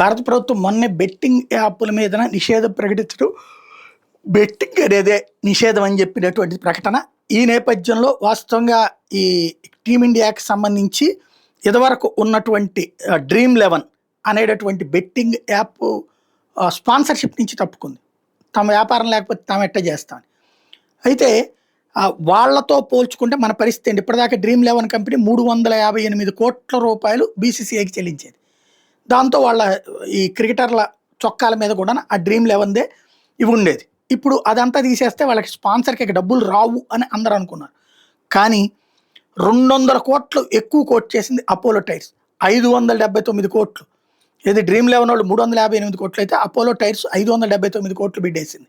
భారత ప్రభుత్వం మొన్నే బెట్టింగ్ యాప్ల మీద నిషేధం ప్రకటించడం, బెట్టింగ్ అనేదే నిషేధం అని చెప్పినటువంటి ప్రకటన. ఈ నేపథ్యంలో వాస్తవంగా ఈ టీమిండియాకి సంబంధించి ఇదివరకు ఉన్నటువంటి డ్రీమ్11 అనేటటువంటి బెట్టింగ్ యాప్ స్పాన్సర్షిప్ నుంచి తప్పుకుంది. తమ వ్యాపారం లేకపోతే తాము ఎట్ట చేస్తామని. అయితే వాళ్ళతో పోల్చుకుంటే మన పరిస్థితి ఏంటి? ఇప్పటిదాకా డ్రీమ్11 కంపెనీ 358 కోట్ల రూపాయలు బీసీసీఐకి చెల్లించేది. దాంతో వాళ్ళ ఈ క్రికెటర్ల చొక్కాల మీద కూడా ఆ డ్రీమ్11దే ఇవి ఉండేది. ఇప్పుడు అదంతా తీసేస్తే వాళ్ళకి స్పాన్సర్కి డబ్బులు రావు అని అందరూ అనుకున్నారు. కానీ 200 కోట్లు ఎక్కువ కోట్ చేసింది అపోలో టైర్స్, 579 కోట్లు. ఇది డ్రీమ్11 వాళ్ళు 358 కోట్లు అయితే అపోలో టైర్స్ 579 కోట్లు బిడ్ వేసింది.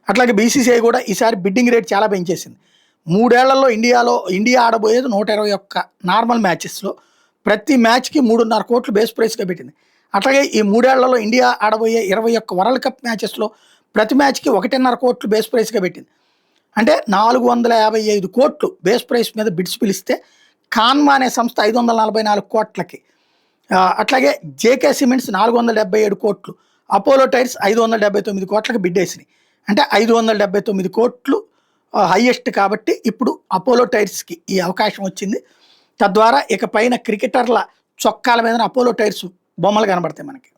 అట్లాగే బీసీసీఐ కూడా ఈసారి బిడ్డింగ్ రేట్ చాలా పెంచేసింది. 3 ఏళ్లలో ఇండియా ఆడబోయేది 121 నార్మల్ మ్యాచెస్లో ప్రతి మ్యాచ్కి 3.5 కోట్లు బేస్ ప్రైస్గా పెట్టింది. అట్లాగే ఈ 3 ఏళ్లలో ఇండియా ఆడబోయే 21 వరల్డ్ కప్ మ్యాచెస్లో ప్రతి మ్యాచ్కి 1.5 కోట్లు బేస్ ప్రైస్గా పెట్టింది. అంటే 455 కోట్లు బేస్ ప్రైస్ మీద బిడ్స్ పిలిస్తే కాన్మా అనే సంస్థ 544 కోట్లకి, అట్లాగే జేకే సిమెంట్స్ 477 కోట్లు, అపోలో టైర్స్ 579 కోట్లకి బిడ్ వేసినాయి. అంటే 579 కోట్లు హైయెస్ట్. కాబట్టి ఇప్పుడు అపోలో టైర్స్కి ఈ అవకాశం వచ్చింది. తద్వారా ఇక పైన క్రికెటర్ల చొక్కాల మీద అపోలో టైర్స్ బొమ్మలు కనబడతాయి మనకి.